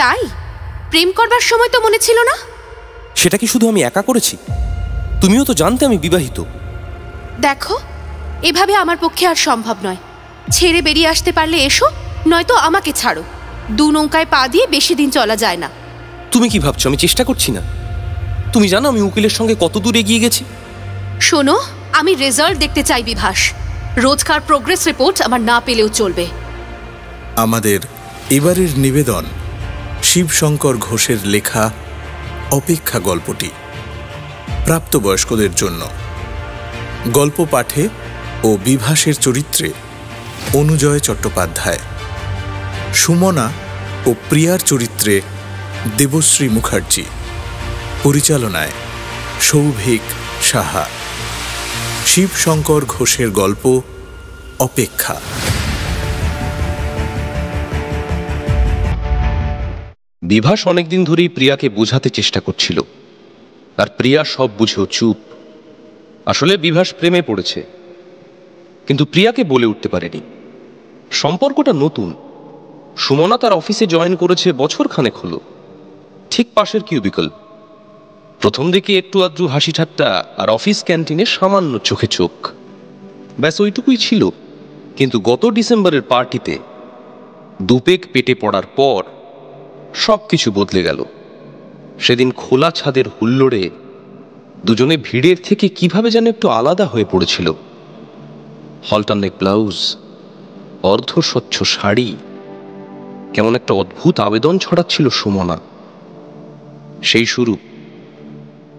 তাই প্রেম করবার সময় তো মনে ছিল না? সেটা কি শুধু আমি একা করেছি? তুমিও তো জানতে আমি বিবাহিত। দেখো, এভাবে আমার পক্ষে আর সম্ভব নয়। ছেড়ে বেরিয়ে আসতে পারলে এসো, নয়তো আমাকে ছাড়ো। দু নৌকায় পা দিয়ে বেশি দিন চলা যায় না। তুমি কি ভাবছো আমি চেষ্টা করছি না? তুমি জানো আমি উকিলের সঙ্গে কত দূর এগিয়ে গেছি। শোনো, আমি রেজাল্ট দেখতে চাই বিভাস। রোজকার প্রোগ্রেস রিপোর্ট আমার না পেলেও চলবে। আমাদের এবারের নিবেদন শিবশঙ্কর ঘোষের লেখা অপেক্ষা গল্পটি প্রাপ্তবয়স্কদের জন্য। গল্প পাঠে ও বিভাসের চরিত্রে অনুজয় চট্টোপাধ্যায়, সুমনা ও প্রিয়ার চরিত্রে দেবশ্রী মুখার্জি, পরিচালনায় সৌভিক সাহা। শিবশঙ্কর ঘোষের গল্প অপেক্ষা। বিভাস অনেকদিন ধরেই প্রিয়াকে বোঝাতে চেষ্টা করছিল, আর প্রিয়া সব বুঝেও চুপ। আসলে বিভাস প্রেমে পড়েছে, কিন্তু প্রিয়াকে বলে উঠতে পারেনি। সম্পর্কটা নতুন। সুমনা তার অফিসে জয়েন করেছে বছর খানেক হলো, ঠিক পাশের কিউবিকল। প্রথম দিকে একটু আধটু হাসি ঠাট্টা আর অফিস ক্যান্টিনে সামান্য চোখে চোখ, ব্যাস ওইটুকুই ছিল। কিন্তু গত ডিসেম্বরের পার্টিতে দুপেক পেটে পড়ার পর সবকিছু বদলে গেল। সেদিন খোলা ছাদের হুল্লোড়ে দুজনে ভিড়ের থেকে কিভাবে যেন একটু আলাদা হয়ে পড়েছিল। হলটারনেক ব্লাউজ, অর্ধস্বচ্ছ শাড়ি, কেমন একটা অদ্ভুত আবেদন ছড়াচ্ছিল সুমনা। সেই শুরু।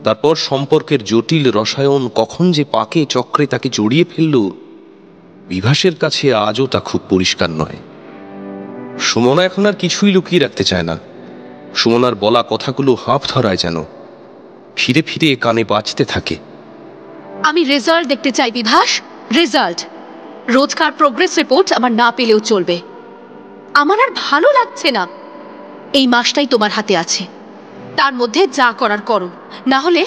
তারপর সম্পর্কের জটিল রসায়ন কখন যে পাকে চক্রে তাকে জড়িয়ে ফেলল, বিভাসের কাছে আজও তা খুব পরিষ্কার নয়। সুমনা এখন আর কিছুই লুকিয়ে রাখতে চায় না। সুমনার বলা কথাগুলো হাঁপ ধরায়, যেন ফিরে ফিরে কানে বাজতে থাকে। আমি রেজাল্ট দেখতে চাই বিভাস, রেজাল্ট। রোজকার প্রোগ্রেস রিপোর্ট আমার না পেলেও চলবে। আমার আর ভালো লাগছে না। এই মাসটাই তোমার হাতে আছে, তার মধ্যে যা করার করো, না হলে।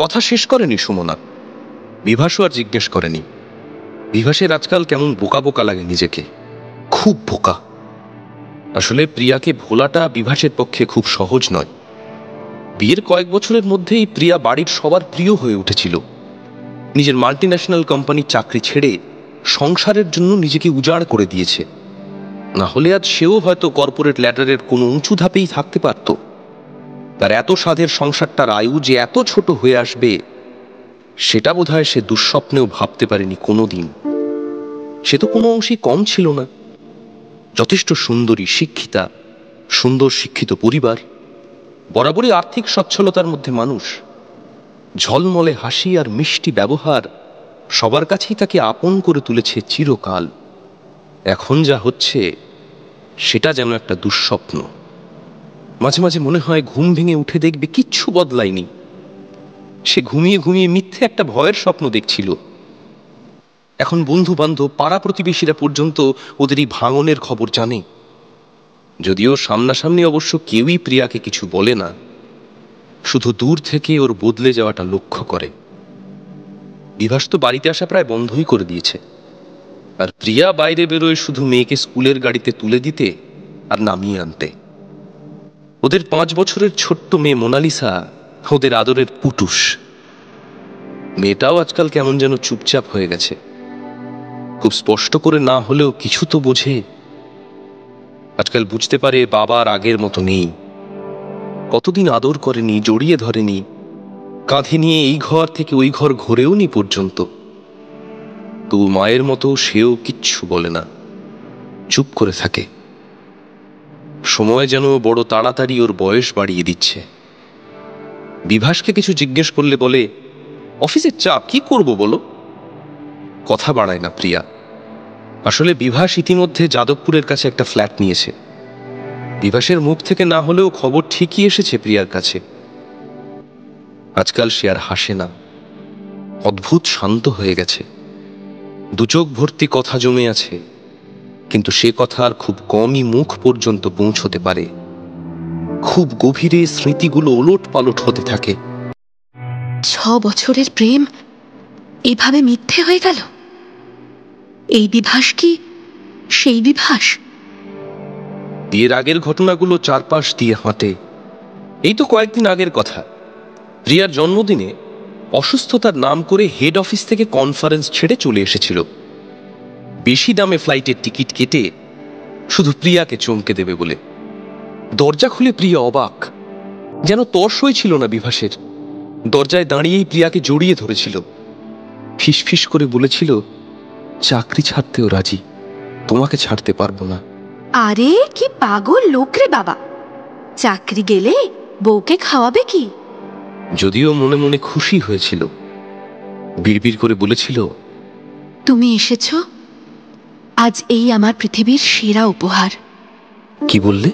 কথা শেষ করেনি সুমনা। বিভাসও আর জিজ্ঞেস করেনি। বিভাসের আজকাল কেমন বোকা বোকা লাগে নিজেকে, খুব বোকা। আসলে প্রিয়াকে ভোলাটা বিভাসের পক্ষে খুব সহজ নয়। বিয়ের কয়েক বছরের মধ্যেই প্রিয়া বাড়ির সবার প্রিয় হয়ে উঠেছিল। নিজের মাল্টিন্যাশনাল কোম্পানির চাকরি ছেড়ে সংসারের জন্য নিজেকে উজাড় করে দিয়েছে। না হলে আজ সেও হয়তো কর্পোরেট ল্যাডারের কোনো উঁচু ধাপেই থাকতে পারত। তার এত সাধের সংসারটার আয়ু যে এত ছোট হয়ে আসবে, সেটা বোধহয় সে দুঃস্বপ্নেও ভাবতে পারেনি কোনোদিন। সে তো কোনো অংশেই কম ছিল না। যথেষ্ট সুন্দরী, শিক্ষিতা, সুন্দর শিক্ষিত পরিবার, বরাবরই আর্থিক সচ্ছলতার মধ্যে মানুষ। ঝলমলে হাসি আর মিষ্টি ব্যবহার সবার কাছেই তাকে আপন করে তুলেছে চিরকাল। এখন যা হচ্ছে সেটা যেন একটা দুঃস্বপ্ন। মাঝে মাঝে মনে হয় ঘুম ভেঙে উঠে দেখবে কিচ্ছু বদলায়নি। সে ঘুমিয়ে ঘুমিয়ে মিথ্যে একটা ভয়ের স্বপ্ন দেখছিল। এখন বন্ধু বান্ধব, পাড়া প্রতিবেশীরা পর্যন্ত ওদের এই ভাঙনের খবর জানে। যদিও সামনাসামনি অবশ্য কেউই প্রিয়াকে কিছু বলে না, শুধু দূর থেকে ওর বদলে যাওয়াটা লক্ষ্য করে। বিভাস তো বাড়িতে আসা প্রায় বন্ধই করে দিয়েছে, আর প্রিয়া বাইরে বেরোয় শুধু মেয়েকে স্কুলের গাড়িতে তুলে দিতে আর নামিয়ে আনতে। ওদের 5 বছরের ছোট্ট মেয়ে মোনালিসা ওদের আদরের পুটুস। মেয়েটাও আজকাল কেমন যেন চুপচাপ হয়ে গেছে। খুব স্পষ্ট করে না হলেও কিছু তো বোঝে। আজকাল বুঝতে পারে বাবা আর আগের মতো নেই। কতদিন আদর করেনি, জড়িয়ে ধরেনি, কাঁধে নিয়ে এই ঘর থেকে ওই ঘর ঘোরেও নি পর্যন্ত। তো মায়ের মতো সেও কিচ্ছু বলে না, চুপ করে থাকে। সময় যেন বড় তাড়াতাড়ি ওর বয়স বাড়িয়ে দিচ্ছে। বিভাসকে কিছু জিজ্ঞেস করলে বলে, অফিসের চাপ, কি করব বলো। কথা বাড়ায় না প্রিয়া। আসলে বিভাস ইতিমধ্যে যাদবপুরের কাছে একটা ফ্ল্যাট নিয়েছে। বিভাসের মুখ থেকে না হলেও খবর ঠিকই এসেছে প্রিয়ার কাছে। আজকাল সে আর হাসে না, অদ্ভুত শান্ত হয়ে গেছে। দুচোখ ভর্তি কথা জমে আছে, কিন্তু সে কথা আর খুব কমই মুখ পর্যন্ত পৌঁছতে পারে। খুব গভীরে স্মৃতিগুলো ওলট পালট হতে থাকে। 6 বছরের প্রেম এভাবে মিথ্যে হয়ে গেল। এই বিভাস কি সেই বিভাস? বিয়ের আগের ঘটনাগুলো চারপাশ দিয়ে হাঁটে। এই তো কয়েকদিন আগের কথা, প্রিয়ার জন্মদিনে অসুস্থতার নাম করে হেড অফিস থেকে কনফারেন্স ছেড়ে চলে এসেছিল, বেশি দামে ফ্লাইটের টিকিট কেটে শুধু প্রিয়াকে চমকে দেবে বলে। দরজা খুলে প্রিয়া অবাক, যেন তর্সই ছিল না বিভাসের। দরজায় দাঁড়িয়েই প্রিয়াকে জড়িয়ে ধরেছিল, ফিসফিস করে বলেছিল, চাকরি ছাড়তেও রাজি, তোমাকে ছাড়তে পারবো না। আরে কি পাগল লোক রে বাবা, চাকরি গেলে বউকে খাওয়াবে কি? যদিও মনে মনে খুশি হয়েছিল, বিড়বিড় করে বলেছিল, তুমি এসেছ, আজ এই আমার পৃথিবীর সেরা উপহার। কি বললে?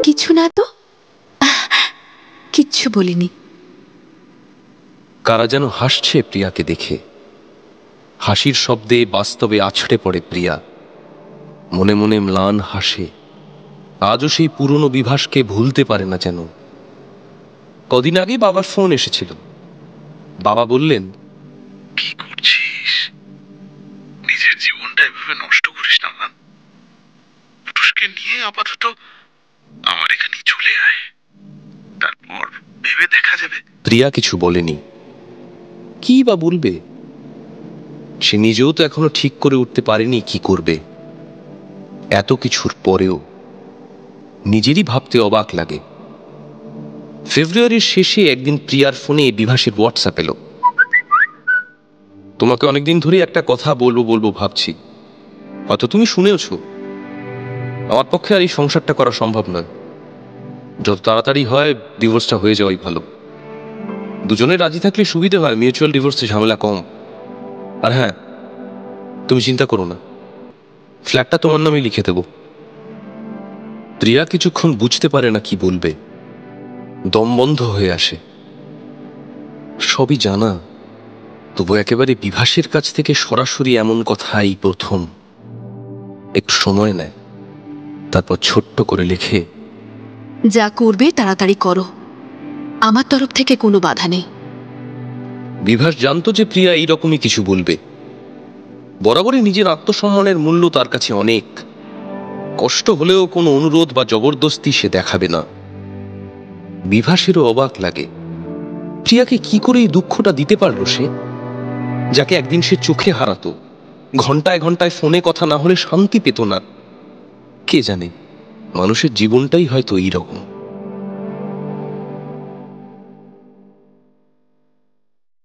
কিছু না তো, কিচ্ছু বলিনি। কারা যেন হাসছে প্রিয়াকে দেখে। হাসির শব্দে বাস্তবে আছড়ে পড়ে প্রিয়া, মনে মনে ম্লান হাসে। আজও সেই পুরনো বিভাসকে ভুলতে পারে না যেন। কদিন আগে বাবার ফোন এসেছিল। বাবা বললেন, কি করছিস? নিজের জীবনটা এভাবে নষ্ট করিস না। পুরুষকে নিয়ে আপাতত আমার এখানে চলে আয়, তারপর ভেবে দেখা যাবে। প্রিয়া কিছু বলেনি। কি বা বলবে? সে নিজেও তো এখনো ঠিক করে উঠতে পারেনি কি করবে। এত কিছুর পরেও নিজেরই ভাবতে অবাক লাগে। ফেব্রুয়ারির শেষে একদিন প্রিয়ার ফোনে বিভাসের হোয়াটসঅ্যাপ এলো, তোমাকে অনেকদিন ধরে একটা কথা বলবো ভাবছি, হয়তো তুমি শুনেওছো। আমার পক্ষে আর এই সংসারটা করা সম্ভব নয়। যত তাড়াতাড়ি হয় ডিভোর্সটা হয়ে যাওয়াই ভালো। দুজনে রাজি থাকলে সুবিধে হয়, মিউচুয়াল ডিভোর্সে ঝামেলা কম। আর হ্যাঁ, তুমি চিন্তা করো না, ফ্ল্যাটটা তোমার নামে লিখে দেব। প্রিয়া কিছুক্ষণ বুঝতে পারে না কি বলবে, দম বন্ধ হয়ে আসে। সবই জানা, তবু একেবারে বিভাসের কাছ থেকে সরাসরি এমন কথাই প্রথম। একটু সময় নেয়, তারপর ছোট্ট করে লেখে, যা করবে তাড়াতাড়ি করো, আমার তরফ থেকে কোনো বাধা নেই। বিভাস জানতো যে প্রিয়া এইরকমই কিছু বলবে। বরাবরই নিজের আত্মসম্মানের মূল্য তার কাছে অনেক। কষ্ট হলেও কোনো অনুরোধ বা জবরদস্তি সে দেখাবে না। বিভাসেরও অবাক লাগে, প্রিয়াকে কি করে এই দুঃখটা দিতে পারল সে, যাকে একদিন সে চোখে হারাতো, ঘন্টায় ঘন্টায় ফোনে কথা না হলে শান্তি পেত না। কে জানে, মানুষের জীবনটাই হয়তো এইরকম।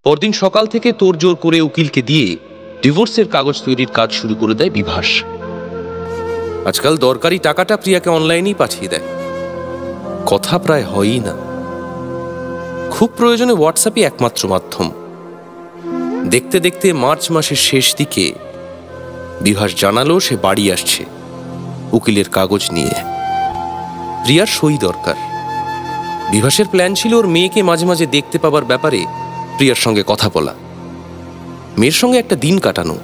পরদিন সকাল থেকে তোড়জোড় করে উকিলকে দিয়ে ডিভোর্সের কাগজ তৈরির কাজ শুরু করে দেয় বিভাস। আজকাল দরকারি টাকাটা প্রিয়াকে অনলাইনেই পাঠিয়ে দেয়, কথা প্রায় হয়ই না। খুব প্রয়োজনে হোয়াটসঅ্যাপই একমাত্র মাধ্যম। দেখতে দেখতে মার্চ মাসের শেষ দিকে বিভাস জানালো সে বাড়ি আসছে উকিলের কাগজ নিয়ে। প্রিয়ার সই দরকার। বিভাসের প্ল্যান ছিল ওর মেয়েকে মাঝে মাঝে দেখতে পাবার ব্যাপারে প্রিয়ার সঙ্গে কথা বলা, মেয়ের সঙ্গে একটা দিন কাটানো।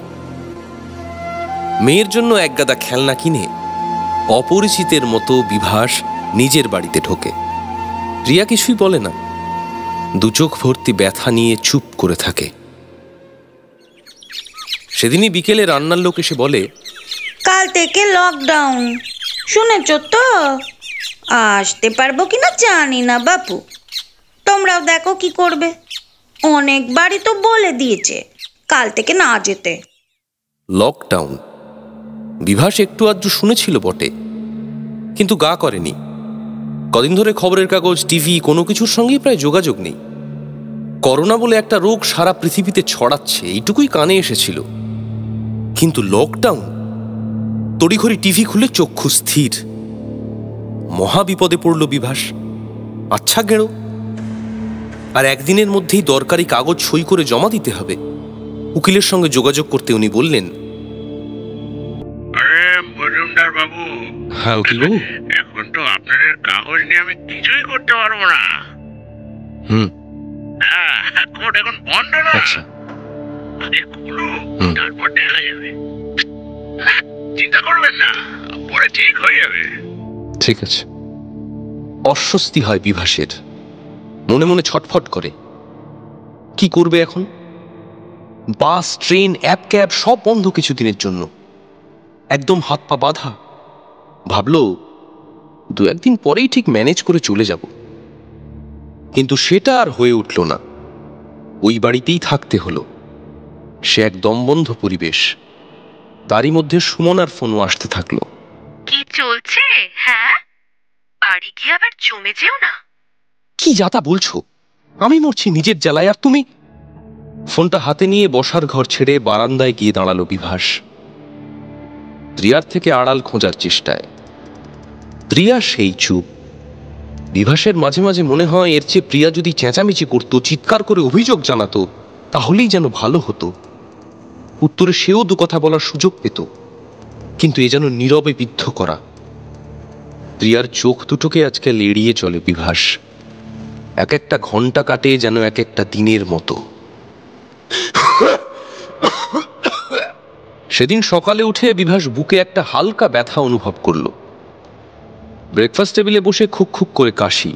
মেয়ের জন্য একগাদা খেলনা কিনে অপরিচিতের মতো বিভাস নিজের বাড়িতে ঢোকে। প্রিয়া কিছুই বলে না, দুচোখ ভর্তি ব্যথা নিয়ে চুপ করে থাকে। সেদিনই বিকেলে রান্নার লোক এসে বলে, কাল থেকে লকডাউন, শুনেছ তো? আসতে পারবো কিনা জানি না বাপু, তোমরাও দেখো কি করবে। অনেকবারই তো বলে দিয়েছে কাল থেকে না যেতে। লকডাউন বিভাস একটু আধটু শুনেছিল বটে, কিন্তু গা করেনি। কদিন ধরে খবরের কাগজ, টিভি কোনো কিছুর সঙ্গেই প্রায় যোগাযোগ নেই। করোনা বলে একটা রোগ সারা পৃথিবীতে ছড়াচ্ছে, এইটুকুই কানে এসেছিল। কিন্তু লকডাউন, তড়িঘড়ি টিভি খুলে চক্ষু স্থির। মহা বিপদে পড়ল বিভাস। আচ্ছা গেঁড়ো, আর একদিনের মধ্যেই দরকারি কাগজ সই করে জমা দিতে হবে। উকিলের সঙ্গে যোগাযোগ করতে উনি বললেন, মজুমদার বাবু, হ্যাঁ উকিল বাবু। এখন তো আপনাদের কাগজ নিয়ে আমি কিছুই করতে পারবো না। কোর্ট এখন বন্ধ না। আচ্ছা, আগে খুলো, তারপর দেখা যাবে। চিন্তা করবেন না, পরে ঠিক হয়ে যাবে। ঠিক আছে। অস্বস্তি হয় বিভাসের, মনে মনে ছটফট করে। কি করবে এখন? বাস, ট্রেন, অ্যাপ, ক্যাব সব বন্ধ কিছুদিনের জন্য। একদম হাত পা বাঁধা। ভাবলো দু একদিন পরেই ঠিক ম্যানেজ করে চলে যাব। কিন্তু সেটা আর হয়ে উঠল না। ওই বাড়িতেই থাকতে হলো। সে এক দমবন্ধ পরিবেশ। তারই মধ্যে সুমনার ফোনও আসতে থাকলো। কি চলছে? হ্যাঁ, বাড়ি গিয়ে আবার জমে যেও না। কি যাতা বলছো? আমি মরছি নিজের জ্বালায়, আর তুমি? ফোনটা হাতে নিয়ে বসার ঘর ছেড়ে বারান্দায় গিয়ে দাঁড়ালো বিভাস, প্রিয়ার থেকে আড়াল খোঁজার চেষ্টায়। প্রিয়া সেই চুপ। বিভাসের মাঝে মাঝে মনে হয় এর চেয়ে প্রিয়া যদি চেঁচামেচি করতো, চিৎকার করে অভিযোগ জানাতো, তাহলেই যেন ভালো হতো। উত্তরে সেও দু কথা বলার সুযোগ পেত। কিন্তু এ যেন নীরবে বিদ্ধ করা। প্রিয়ার চোখ দুটোকে আজকাল এড়িয়ে চলে বিভাস। এক একটা ঘন্টা কাটে যেন এক একটা দিনের মতো। সেদিন সকালে উঠে বিভাস বুকে একটা হালকা ব্যথা অনুভব করল। ব্রেকফাস্ট টেবিলে বসে খুক খুক করে কাশি।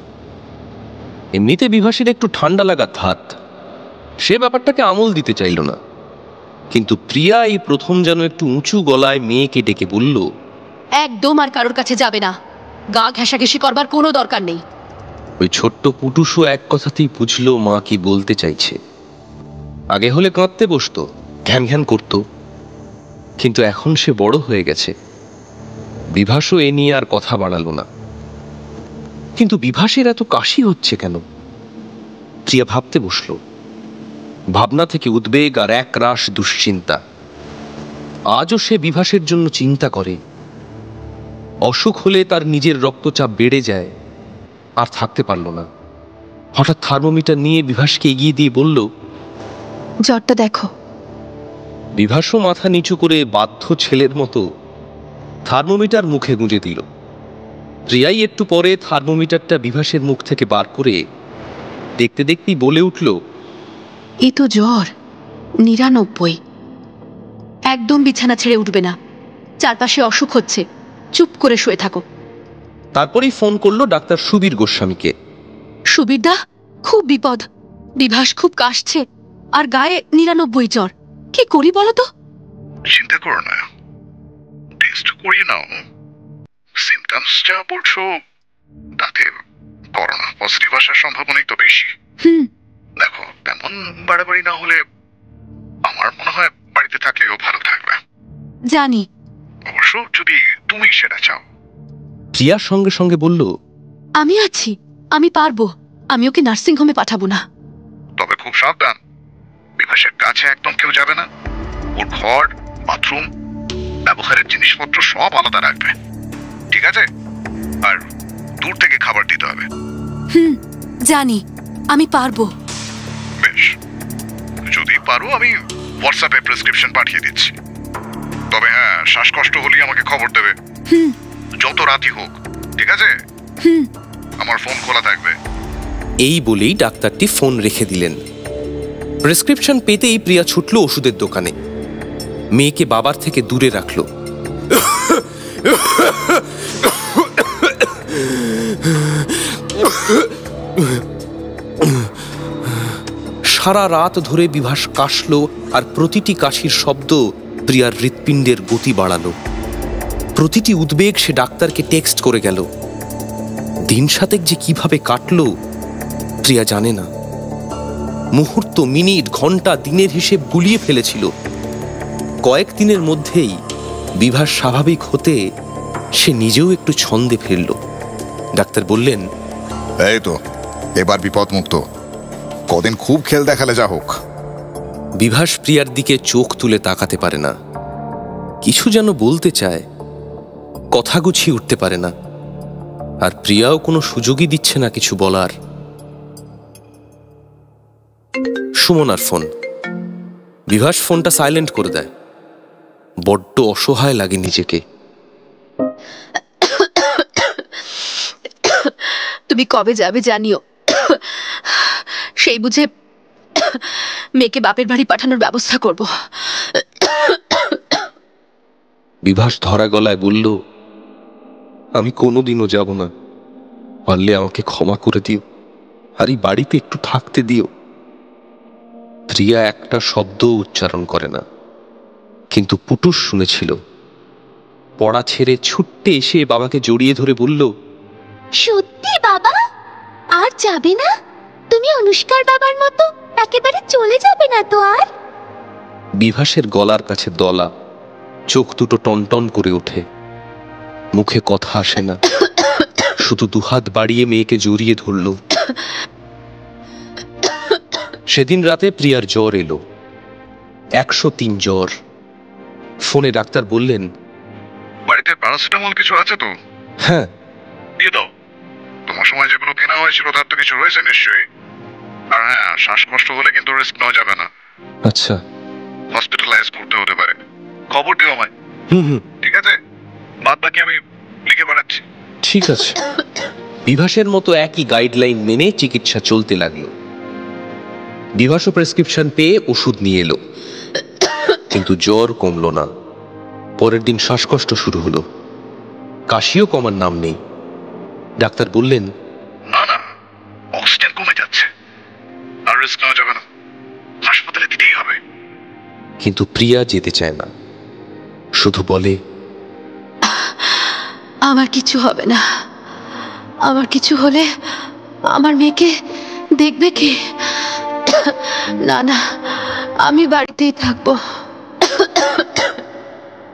এমনিতে বিভাসের একটু ঠান্ডা লাগার ধাত, সে ব্যাপারটাকে আমল দিতে চাইল না। কিন্তু প্রিয়া এই প্রথম যেন একটু উঁচু গলায় মেয়েকে ডেকে বলল, একদম আর কারোর কাছে যাবে না। গা ঘেঁষাঘেঁষি করবার কোনো দরকার নেই। ওই ছোট্ট পুটুসও এক কথাতেই বুঝলো মা কি বলতে চাইছে। আগে হলে কাঁদতে বসতো, ঘ্যান ঘ্যান করতো, কিন্তু এখন সে বড় হয়ে গেছে। বিভাসও এ নিয়ে আর কথা বাড়ালো না। কিন্তু বিভাসের এত কাশি হচ্ছে কেন? প্রিয়া ভাবতে বসল। ভাবনা থেকে উদ্বেগ আর এক রাশ দুশ্চিন্তা। আজও সে বিভাসের জন্য চিন্তা করে। অসুখ হলে তার নিজের রক্তচাপ বেড়ে যায়, আর থাকতে পারল না। হঠাৎ থার্মোমিটার নিয়ে বিভাসকে এগিয়ে দিয়ে বলল, জ্বরটা দেখো। বিভাসও মাথা নিচু করে বাধ্য ছেলের মতো থার্মোমিটার মুখে গুঁজে দিল। প্রিয়াই একটু পরে থার্মোমিটারটা বিভাসের মুখ থেকে বার করে দেখতে দেখতেই বলে উঠল, এ তো জ্বর 99। একদম বিছানা ছেড়ে উঠবে না। চারপাশে অসুখ হচ্ছে, চুপ করে শুয়ে থাকো। তারপরেই ফোন করলো ডাক্তার সুবীর গোস্বামীকে। সুবীরদা, খুব বিপদ। বিভাস খুব কাশছে, আর গায়ে 99 জ্বর। কি করি বলো তো? চিন্তা করো না, টেস্ট করিয়ে নাও। সিমটমস যা বলছো তাতে করোনা পজিটিভ আসার সম্ভাবনাই তো বেশি। দেখো, তেমন বাড়াবাড়ি না হলে আমার মনে হয় বাড়িতে থাকলেও ভালো থাকবে। জানি। অবশ্য যদি তুমি সেটা চাও। প্রিয়ার সঙ্গে সঙ্গে বলল, আমি আছি, আমি পারবো। আমি ওকে নার্সিং হোমে পাঠাবো না। তবে খুব সাবধান, বিভাসের কাছে একদম কেউ যাবে না। ওর ঘর, বাথরুম, ব্যবহারের জিনিসপত্র সব আলাদা রাখবে, ঠিক আছে? আর দূর থেকে খাবার দিতে হবে। জানি, আমি পারবো। বেশ, যদি পারো আমি হোয়াটসঅ্যাপে প্রেসক্রিপশন পাঠিয়ে দিচ্ছি। তবে হ্যাঁ, শ্বাসকষ্ট হলেই আমাকে খবর দেবে, যত রাতই হোক, ঠিক আছে? আমার ফোন খোলা থাকবে। এই বলেই ডাক্তারটি ফোন রেখে দিলেন। প্রেসক্রিপশন পেতেই প্রিয়া ছুটল ওষুধের দোকানে। মেয়েকে বাবার থেকে দূরে রাখল। সারা রাত ধরে বিভাস কাশল, আর প্রতিটি কাশির শব্দ প্রিয়ার হৃৎপিণ্ডের গতি বাড়ালো। প্রতিটি উদ্বেগ সে ডাক্তারকে টেক্সট করে গেল। দিন সাতেক যে কিভাবে কাটলো প্রিয়া জানে না। মুহূর্ত, মিনিট, ঘন্টা, দিনের হিসেব গুলিয়ে ফেলেছিল। কয়েকদিনের মধ্যেই বিভাস স্বাভাবিক হতে সে নিজেও একটু ছন্দে ফিরল। ডাক্তার বললেন, এই তো এবার বিপদ মুক্ত। কদিন খুব খেল দেখালে যা হোক। বিভাস প্রিয়ার দিকে চোখ তুলে তাকাতে পারে না। কিছু যেন বলতে চায়, কথা গুছিয়ে উঠতে পারে না। আর প্রিয়াও কোনো সুযোগই দিচ্ছে না কিছু বলার। সুমনার ফোন। বিভাস ফোনটা সাইলেন্ট করে দেয়। বড্ড অসহায় লাগে নিজেকে। তুমি কবে যাবে জানিও। সেই বুঝে মেয়েকে বাপের বাড়ি পাঠানোর ব্যবস্থা করব। বিভাস ধরা গলায় বলল, আমি কোনোদিনও যাব না। পারলে আমাকে ক্ষমা করে দিও, আর এই বাড়িতে একটু থাকতে দিও। প্রিয়া একটা শব্দ উচ্চারণ করে না, কিন্তু পুটুস শুনেছিল। পড়া ছেড়ে ছুটতে এসে বাবাকে জড়িয়ে ধরে বলল, সত্যি বাবা? আর যাবে না? তুমি অনুষ্কার বাবার মতো একেবারে চলে যাবে না তো আর? বিভাসের গলার কাছে দলা, চোখ দুটো টনটন করে ওঠে, মুখে কথা আসে না, শুধু দুহাত বাড়িয়ে মেয়েকে জড়িয়ে ধরল। সেদিন রাতে প্রিয়ার জ্বর এলো, 103 জ্বর। ফোনে ডাক্তার বললেন, বাড়িতে প্যারাসিটামল কিছু আছে তো? হ্যাঁ। দিয়ে দাও। তোমার সময় যেগুলো কেনা হয়েছিল তার তো কিছু রয়েছে নিশ্চয়ই। আর হ্যাঁ, শ্বাসকষ্ট হলে কিন্তু রিস্ক নেওয়া যাবে না, আচ্ছা। হসপিটালাইজ করতে হতে পারে। খবর দিও আমায়। হুম হুম, ঠিক আছে, বাদ বাকি আমি লিখে পাঠাচ্ছি। ঠিক আছে। বিভাসের মতো একই গাইডলাইন মেনে চিকিৎসা চলতে লাগলো। বিভাসও প্রেসক্রিপশন পেয়ে ওষুধ নিয়ে এলো, কিন্তু জ্বর কমলো না। পরের দিন শ্বাসকষ্ট শুরু হলো, কাশিও কমার নাম নেই। ডাক্তার বললেন, না না, অক্সিজেন কমে যাচ্ছে, আর রিস্ক নেওয়া যাবে না, হাসপাতালে দিতেই হবে। কিন্তু প্রিয়া যেতে চায় না, শুধু বলে, আমার কিছু হবে না। আমার কিছু হলে আমার মেয়েকে দেখবে কে? না না, আমি বাড়িতেই থাকবো।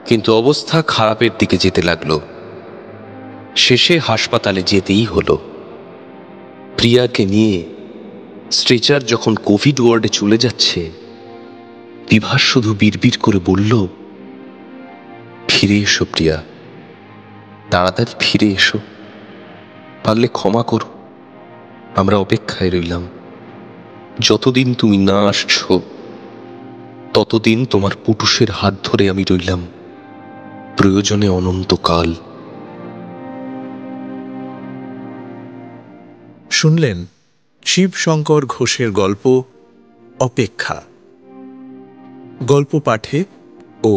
কিন্তু অবস্থা খারাপের দিকে যেতে লাগলো। শেষে হাসপাতালে যেতেই হলো। প্রিয়াকে নিয়ে স্ট্রেচার যখন কোভিড ওয়ার্ডে চলে যাচ্ছে, বিভাস শুধু বিড়বিড় করে বলল, ফিরে এসো প্রিয়া, তাড়াতাড়ি ফিরে এসো, পারলে ক্ষমা করো, আমরা অপেক্ষায় রইলাম। যতদিন তুমি না আসছো ততদিন তোমার পুটুষের হাত ধরে আমি রইলাম, প্রয়োজনে অনন্তকাল। শুনলেন শিবশঙ্কর ঘোষের গল্প অপেক্ষা। গল্প পাঠে ও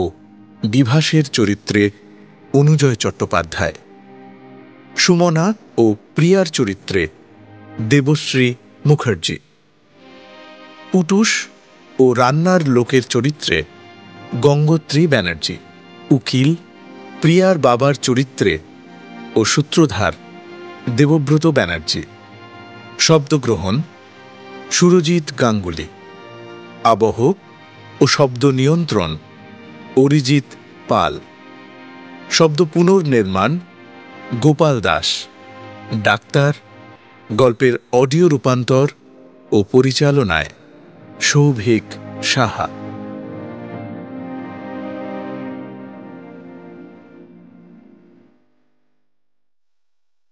বিভাসের চরিত্রে অনুজয় চট্টোপাধ্যায়, সুমনা ও প্রিয়ার চরিত্রে দেবশ্রী মুখার্জি, পুটুষ ও রান্নার লোকের চরিত্রে গঙ্গোত্রী ব্যানার্জি, উকিল প্রিয়ার বাবার চরিত্রে ও সূত্রধার দেবব্রত ব্যানার্জি, শব্দগ্রহণ সুরজিৎ গাঙ্গুলি, আবহ ও শব্দ নিয়ন্ত্রণ অরিজিৎ পাল, শব্দ পুনর্নির্মাণ গোপাল দাস, ডাক্তার গল্পের অডিও রূপান্তর ও পরিচালনায় সৌভিক সাহা।